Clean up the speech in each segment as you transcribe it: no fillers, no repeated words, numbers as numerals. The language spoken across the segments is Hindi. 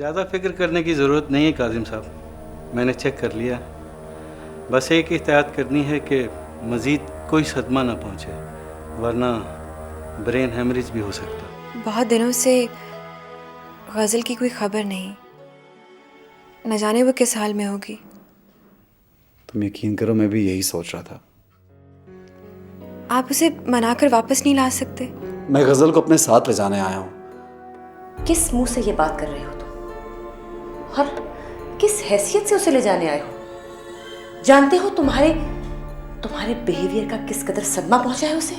ज़्यादा फिक्र करने की ज़रूरत नहीं है काजिम साहब, मैंने चेक कर लिया। बस एक एहतियात करनी है कि मज़ीद कोई सदमा ना पहुँचे, वरना ब्रेन हेमरेज भी हो सकता। बहुत दिनों से गज़ल की कोई खबर नहीं, न जाने वो किस हाल में होगी। तुम यकीन करो, मैं भी यही सोच रहा था। आप उसे मनाकर वापस नहीं ला सकते? मैं गज़ल को अपने साथ ले जाने आया हूँ। किस मुंह से ये बात कर रहे हो तुम? और किस हैसियत से उसे ले जाने आए हो? जानते हो तुम्हारे बिहेवियर का किस कदर सदमा पहुंचा है उसे?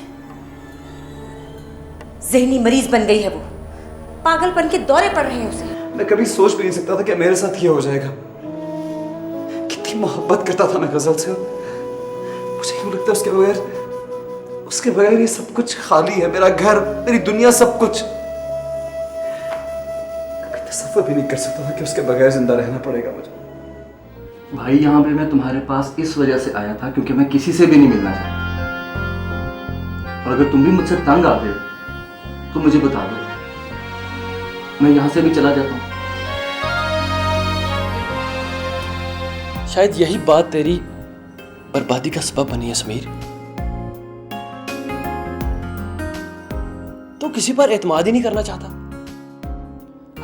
ज़हनी मरीज बन गई है वो, पागलपन के दौरे पड़ रहे हैं उसे। मैं कभी सोच भी नहीं सकता था कि मेरे साथ ये हो जाएगा। कितनी मोहब्बत करता था मैं गज़ल से। मुझे यूँ लगता है उसके बगैर ये सब कुछ खाली है। मेरा घर, मेरी दुनिया, सब कुछ। कभी तसव्वुर भी नहीं कर सकता था कि उसके बगैर जिंदा रहना पड़ेगा मुझे। भाई यहाँ पे मैं तुम्हारे पास इस वजह से आया था क्योंकि मैं किसी से भी नहीं मिलना चाहता। और अगर तुम भी मुझसे तंग आ गए तो मुझे बता दो, मैं यहाँ से भी चला जाता हूँ। शायद यही बात तेरी बर्बादी का सबब बनी है समीर। तो किसी पर एतमाद ही नहीं करना चाहता,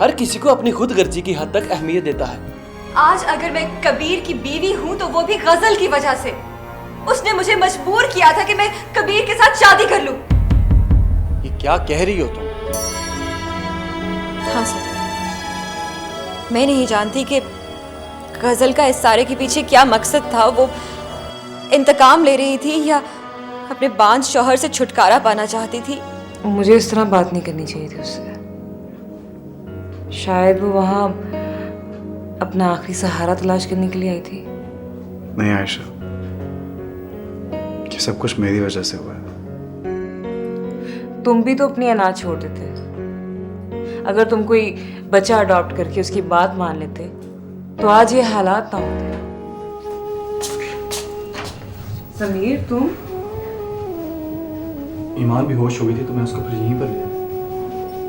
हर किसी को अपनी खुदगर्जी की हद तक अहमियत देता है। आज अगर मैं कबीर की बीवी हूँ तो वो भी गज़ल की वजह से। उसने मुझे मजबूर किया था कि मैं कबीर के साथ शादी कर लूं। ये क्या कह रही हो तुम? हाँ सर, मैं नहीं जानती कि गज़ल का इस सारे के पीछे क्या मकसद था। वो इंतकाम ले रही थी या अपने बांझ शौहर से छुटकारा पाना चाहती थी? मुझे इस तरह बात नहीं करनी चाहिए थी उससे। शायद वो वहाँ अपना आखिरी सहारा तलाश करने के लिए आई थी। नहीं आयशा, ये सब कुछ मेरी वजह से हुआ है। तुम भी तो अपनी अनाज छोड़ देते। अगर तुम कोई बच्चा अडॉप्ट करके उसकी बात मान लेते तो आज ये हालात ना होते। समीर, तुम? ईमान भी होश हो गई थी तो मैं उसको फिर यहीं पर ले आया।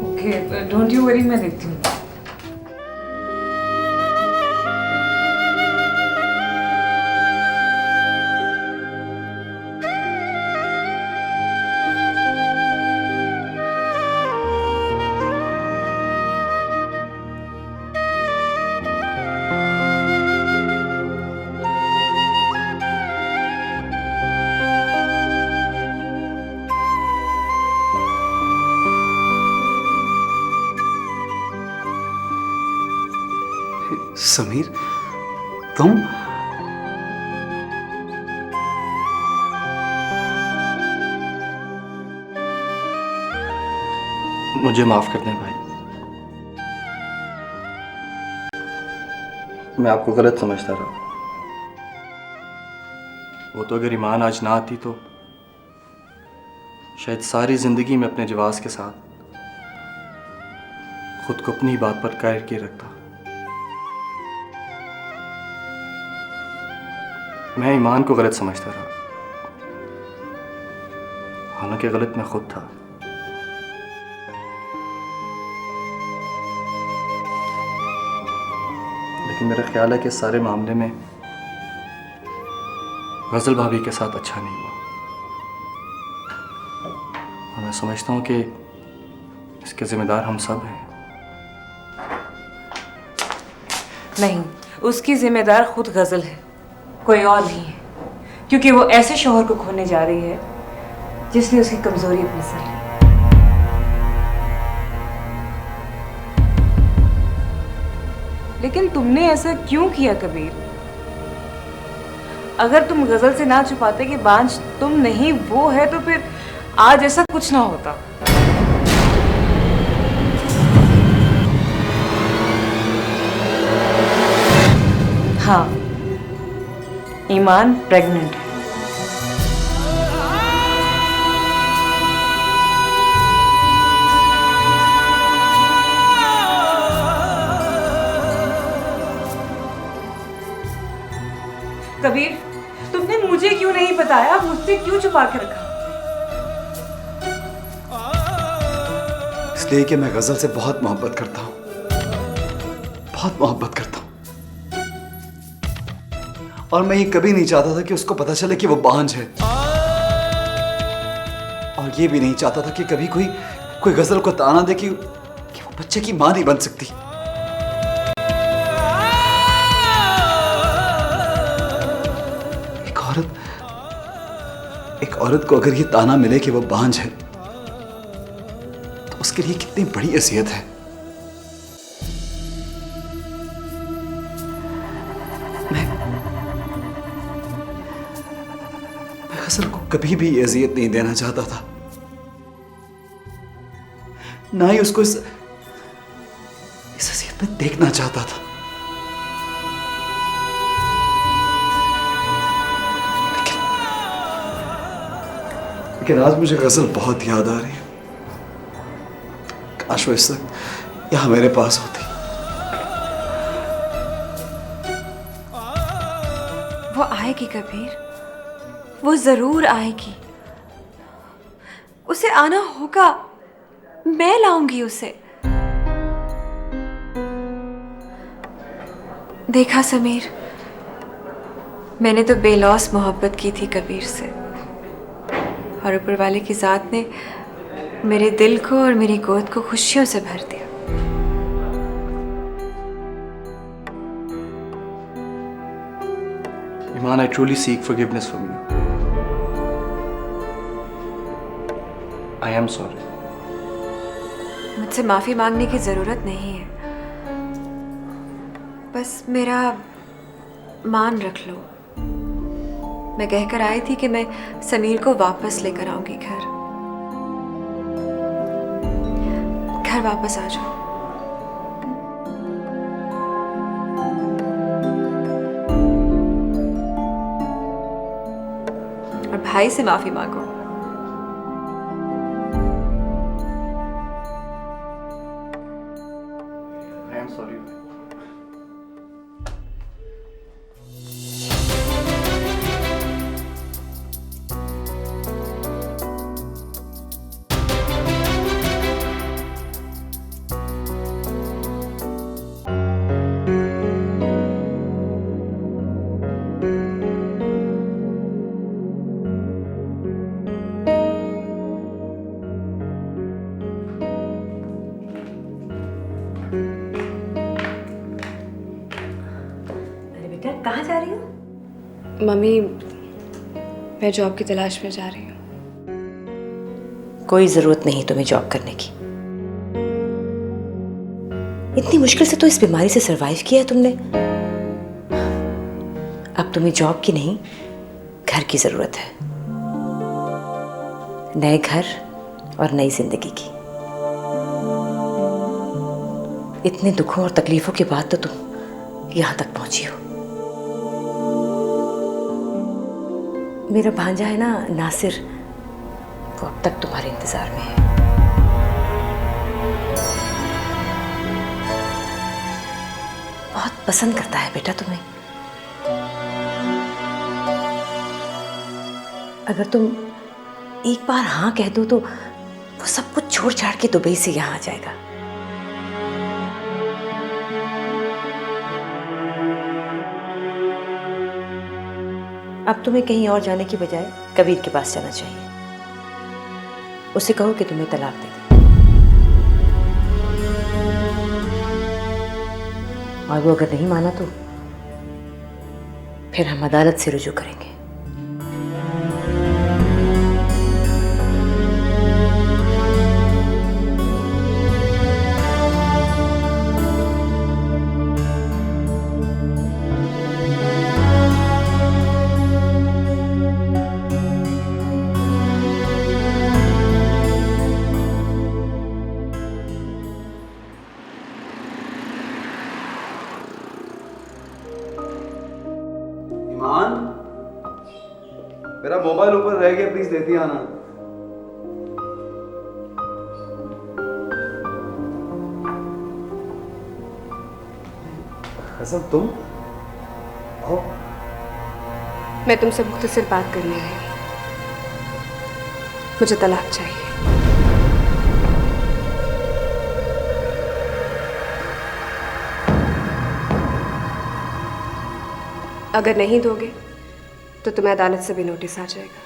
ओके, डोंट यू वरी, मैं देखती हूँ। समीर, तुम? मुझे माफ कर दें भाई, मैं आपको गलत समझता रहा। वो तो अगर ईमान आज ना आती तो शायद सारी जिंदगी में अपने जवाज के साथ खुद को अपनी बात पर कायम किए रखता। मैं ईमान को गलत समझता रहा, हालांकि गलत मैं खुद था। लेकिन मेरा ख्याल है कि इस सारे मामले में गज़ल भाभी के साथ अच्छा नहीं हुआ। और मैं समझता हूँ कि इसके जिम्मेदार हम सब हैं। नहीं, उसकी जिम्मेदार खुद गज़ल है, कोई और नहीं है। क्योंकि वो ऐसे शौहर को खोने जा रही है जिसने उसकी कमजोरी अपनी सर ली। लेकिन तुमने ऐसा क्यों किया कबीर? अगर तुम गज़ल से ना छुपाते कि बांझ तुम नहीं वो है तो फिर आज ऐसा कुछ ना होता। हाँ, ईमान प्रेग्नेंट है। कबीर, तुमने मुझे क्यों नहीं बताया? मुझसे क्यों छुपा के रखा? इसलिए कि मैं गज़ल से बहुत मोहब्बत करता हूँ। बहुत मोहब्बत करता हूं और मैं ये कभी नहीं चाहता था कि उसको पता चले कि वो बांझ है, और ये भी नहीं चाहता था कि कभी कोई गजल को ताना दे कि वो बच्चे की मां नहीं बन सकती। एक औरत को अगर ये ताना मिले कि वो बांझ है तो उसके लिए कितनी बड़ी अज़ियत है। मैं गजल को कभी भी ये अज़ियत नहीं देना चाहता था, ना ही उसको इस अज़ियत में देखना चाहता था। लेकिन आज मुझे गजल बहुत याद आ रही है। काश वो इस वक्त यहां मेरे पास होती। वो आएगी कबीर, वो जरूर आएगी। उसे आना होगा, मैं लाऊंगी उसे। देखा समीर, मैंने तो बेलौस मोहब्बत की थी कबीर से, और ऊपर वाले की जात ने मेरे दिल को और मेरी गोद को खुशियों से भर दिया। Iman, I truly seek forgiveness from you. I am sorry. मुझसे माफी मांगने की जरूरत नहीं है, बस मेरा मान रख लो। मैं कहकर आई थी कि मैं समीर को वापस लेकर आऊंगी घर वापस आ जाओ। और भाई से माफी मांगो। I am sorry. कहाँ जा रही हो? मम्मी, मैं जॉब की तलाश में जा रही हूँ। कोई जरूरत नहीं तुम्हें जॉब करने की। इतनी मुश्किल से तो इस बीमारी से सरवाइव किया है तुमने। अब तुम्हें जॉब की नहीं, घर की जरूरत है। नए घर और नई जिंदगी की। इतने दुखों और तकलीफों के बाद तो तुम यहां तक पहुंची हो। मेरा भांजा है ना नासिर, वो अब तक तुम्हारे इंतजार में है। बहुत पसंद करता है बेटा तुम्हें। अगर तुम एक बार हाँ कह दो तो वो सब कुछ छोड़ छाड़ के दुबई से यहाँ आ जाएगा। अब तुम्हें कहीं और जाने की बजाय कबीर के पास जाना चाहिए। उसे कहो कि तुम्हें तलाक दे दे, और वो अगर नहीं माना तो फिर हम अदालत से रुजू करेंगे। ईमान, मेरा मोबाइल ऊपर रह गया, प्लीज देती आना। हसन, तुम आओ। मैं तुमसे मुख्तसर बात करने आई हूँ। मुझे तलाक चाहिए। अगर नहीं दोगे तो तुम्हें अदालत से भी नोटिस आ जाएगा।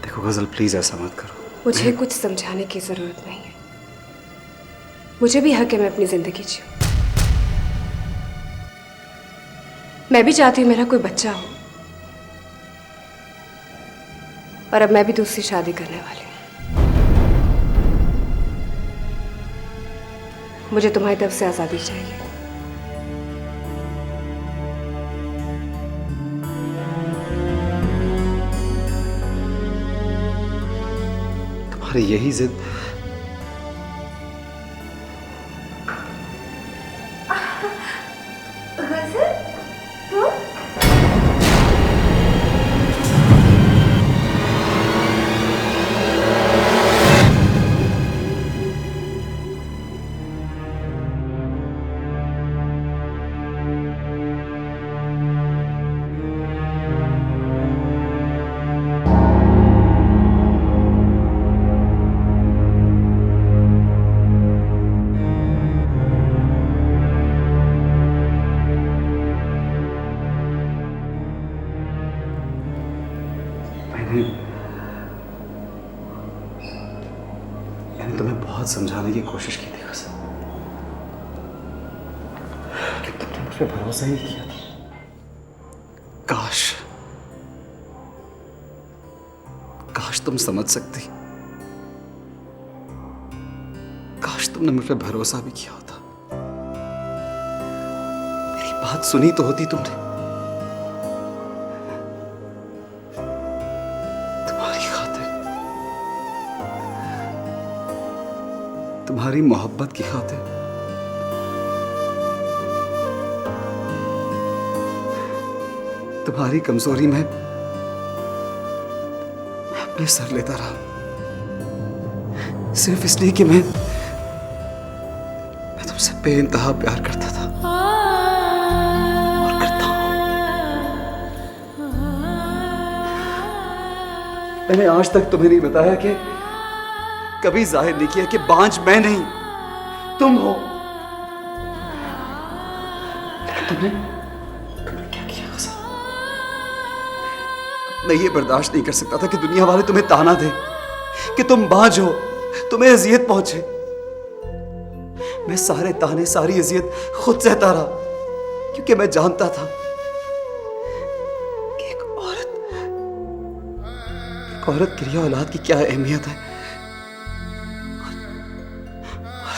देखो गजल, प्लीज ऐसा मत करो। मुझे कुछ समझाने की जरूरत नहीं है। मुझे भी हक है मैं अपनी जिंदगी जीऊं। मैं भी चाहती हूं मेरा कोई बच्चा हो, और अब मैं भी दूसरी शादी करने वाली हूं। मुझे तुम्हारी तरफ से आजादी चाहिए। तुम्हारी यही जिद मैंने तुम्हें बहुत समझाने की कोशिश की थी गजल, लेकिन तुमने मुझ पे भरोसा ही किया था। काश तुम समझ सकती। काश तुमने मुझ पे भरोसा भी किया होता। मेरी बात सुनी तो होती तुमने। तुम्हारी मोहब्बत की खातिर तुम्हारी कमजोरी में अपने सर लेता रहा, सिर्फ इसलिए कि मैं तुमसे बेइंतहा प्यार करता था और करता हूं। मैंने आज तक तुम्हें नहीं बताया कि कभी जाहिर नहीं किया कि बांझ मैं नहीं तुम हो। लेकिन तुमने क्या किया गजल? मैं ये बर्दाश्त नहीं कर सकता था कि दुनिया वाले तुम्हें ताना दे कि तुम बांझ हो, तुम्हें अजियत पहुंचे। मैं सारे ताने, सारी अजियत खुद सहता रहा, क्योंकि मैं जानता था कि एक औरत के लिए औलाद की क्या अहमियत है।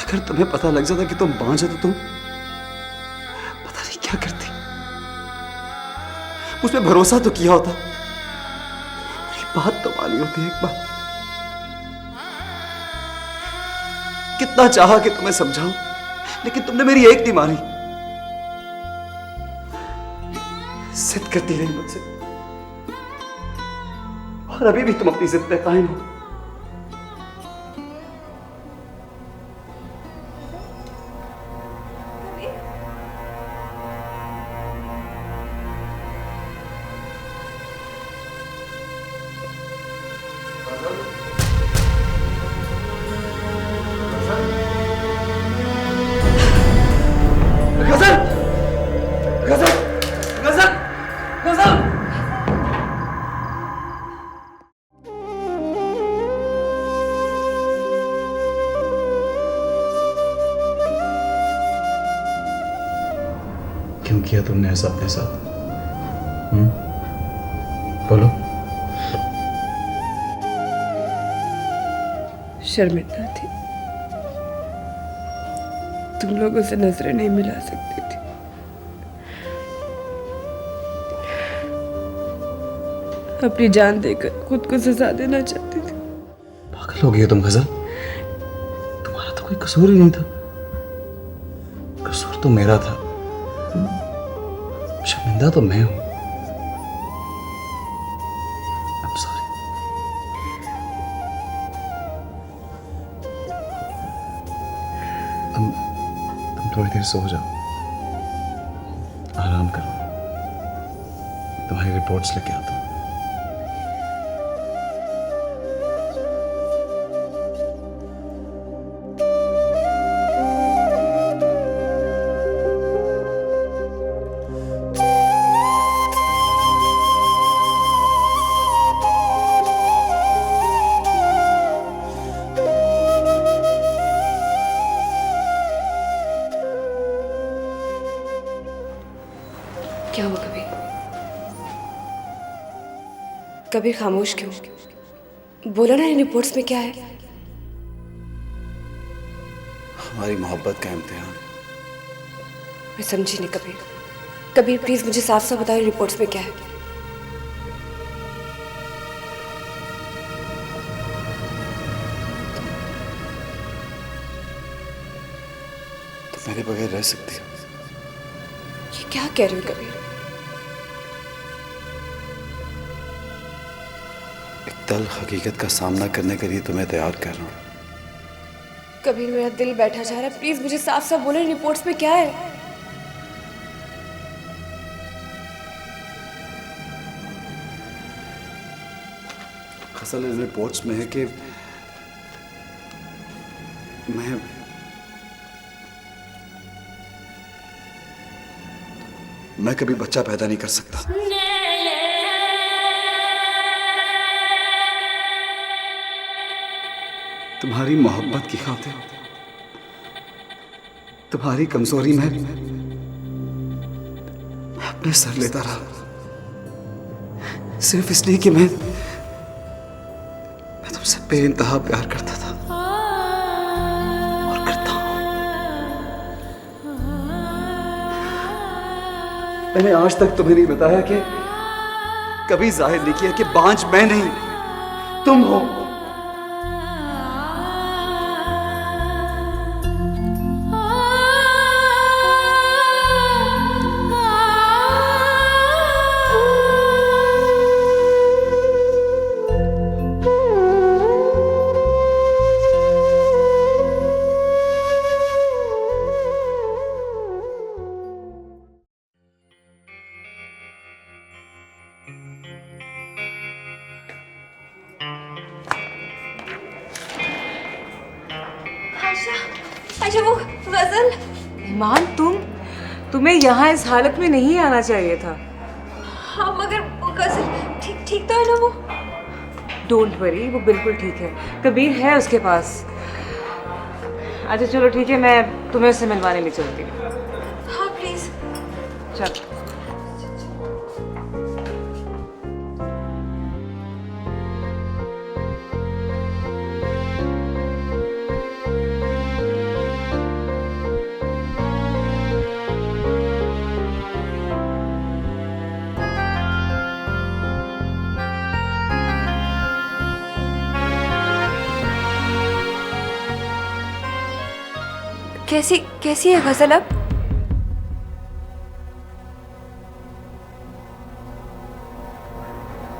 अगर तुम्हें पता लग जाता कि तुम बांझ हो तो तुम पता नहीं क्या करती। मुझ पे भरोसा तो किया होता, मेरी बात तो मानी होती एक बार। कितना चाहा कि तुम्हें समझाऊं, लेकिन तुमने मेरी एक नहीं मानी। जिद करती रही मुझसे, और अभी भी तुम अपनी जिद पे कायम हो। क्यों किया तुमने ऐसा अपने साथ? बोलो। शर्मिंदा थी, तुम लोगों से नजरें नहीं मिला सकती थी। अपनी जान देकर खुद को सजा देना चाहती थी। पागल हो गई हो तुम गजल। तुम्हारा तो कोई कसूर ही नहीं था। कसूर तो मेरा था, शर्मिंदा तो मैं हूं। I'm sorry। तुम थोड़ी देर सो जाओ, आराम करो, तुम्हारी रिपोर्ट्स लेके आता हूं। क्या हुआ कबीर? कबीर खामोश क्यों? बोलो ना, इन रिपोर्ट्स में क्या है? हमारी मोहब्बत का इम्तिहान। मैं समझी नहीं कबीर। कबीर प्लीज मुझे साफ साफ बताओ, रिपोर्ट्स में क्या है? तुम मेरे बगैर रह सकती हो? ये क्या कह रहे हो कबीर? एक तल्ख हकीकत का सामना करने के लिए तुम्हें तैयार कर रहा हूँ। कबीर मेरा दिल बैठा जा रहा है, प्लीज मुझे साफ साफ बोलो, इन रिपोर्ट्स में क्या है? असल इन रिपोर्ट्स में है कि मैं कभी बच्चा पैदा नहीं कर सकता। तुम्हारी मोहब्बत की खातिर, तुम्हारी कमजोरी में मैं अपने सर लेता रहा, सिर्फ इसलिए कि मैं तुमसे बेइंतहा प्यार करता था और करता हूं। मैंने आज तक तुम्हें नहीं बताया कि कभी जाहिर नहीं किया कि बांझ मैं नहीं, तुम हो। आयशा वो गजल। ईमान, तुम्हें यहाँ इस हालत में नहीं आना चाहिए था। हाँ मगर वो गजल ठीक ठीक तो है ना वो? डोंट वरी, वो बिल्कुल ठीक है। कबीर है उसके पास। अच्छा चलो ठीक है, मैं तुम्हें उससे मिलवाने ले चलती हूँ। हाँ प्लीज। चलो। कैसी है गजल अब?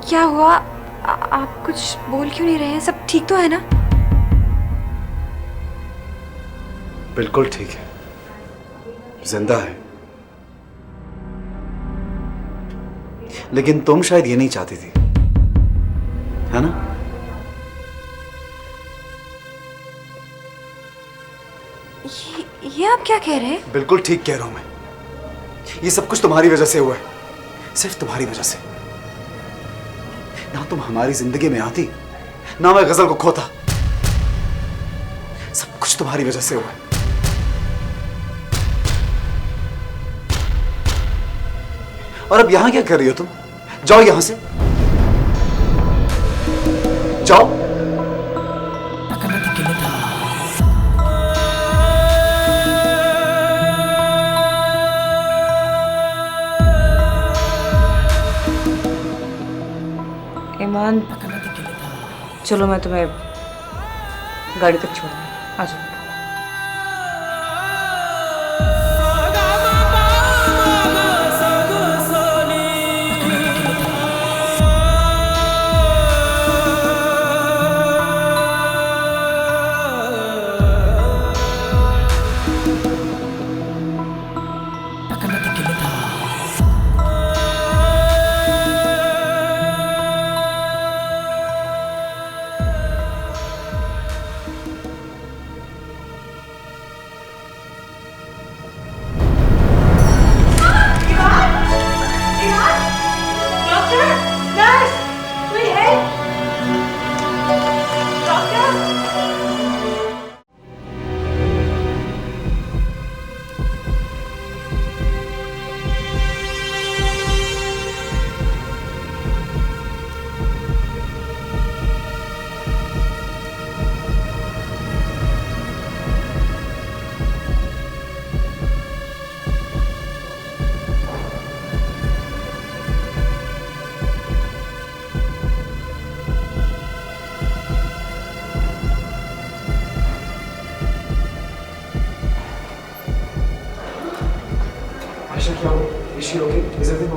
क्या हुआ? आप कुछ बोल क्यों नहीं रहे हैं? सब ठीक तो है ना? बिल्कुल ठीक है, जिंदा है। लेकिन तुम शायद ये नहीं चाहती थी, है ना? ये आप क्या कह रहे हैं? बिल्कुल ठीक कह रहा हूं मैं। ये सब कुछ तुम्हारी वजह से हुआ है, सिर्फ तुम्हारी वजह से। ना तुम हमारी जिंदगी में आती, ना मैं गजल को खोता। सब कुछ तुम्हारी वजह से हुआ है। और अब यहां क्या कर रही हो तुम? जाओ यहां से, जाओ। ईमान, चलो मैं तुम्हें गाड़ी तक छोड़ दूँ। आ जाओ।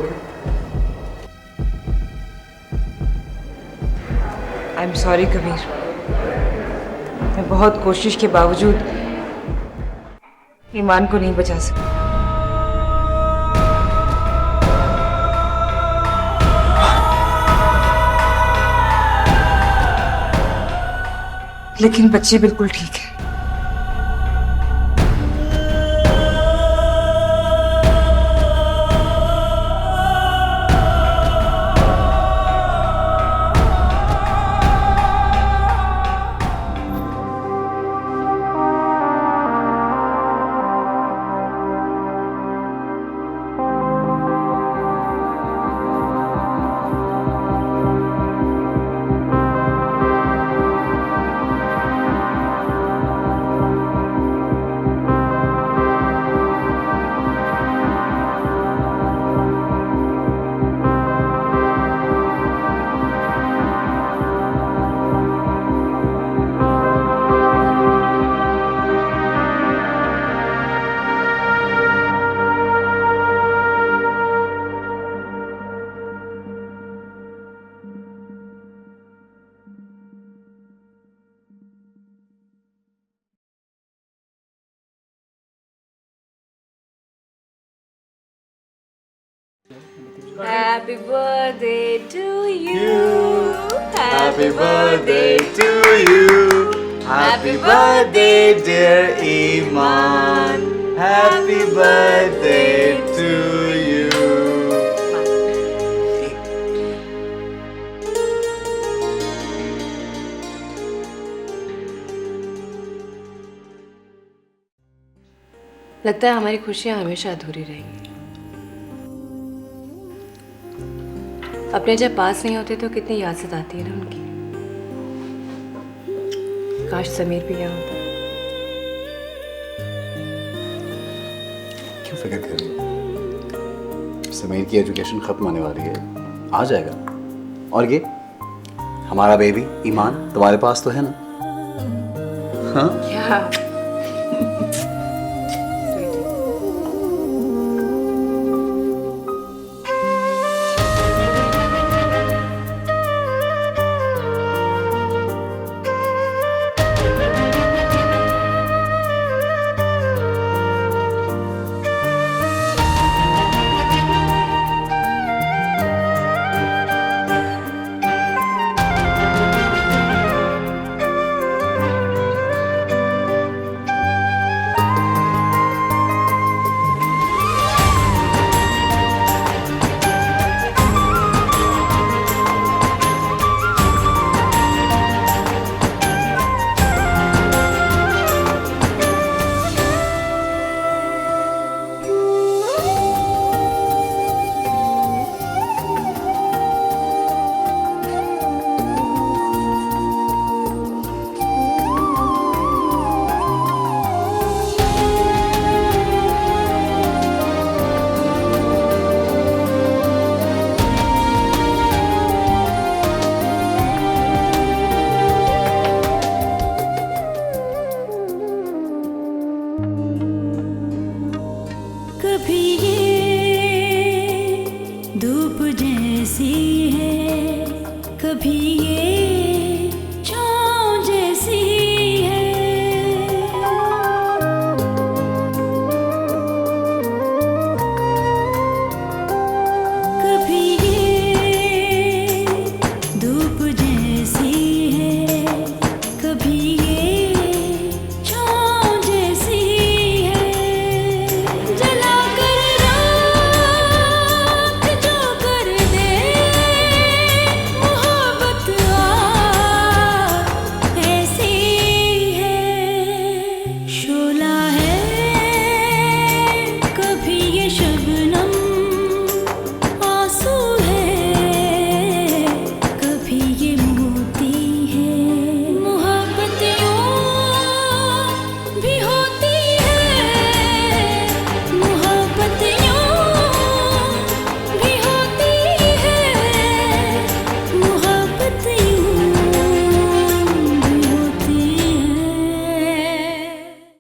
रखोगे? आई एम सॉरी कबीर, मैं बहुत कोशिश के बावजूद ईमान को नहीं बचा सकी। लेकिन बच्चे बिल्कुल ठीक है। Happy birthday to you. Happy birthday to you. Happy birthday, dear Iman. Happy birthday to you. लगता है हमारी खुशियां हमेशा अधूरी रहेंगी। अपने जब पास नहीं होते तो कितनी याद सताती है ना उनकी। काश समीर भी यहाँ होता। क्यों फिक्र कर रही हो? समीर की एजुकेशन खत्म होने वाली है, आ जाएगा। और ये हमारा बेबी ईमान तुम्हारे पास तो है ना? हाँ? क्या? कभी ये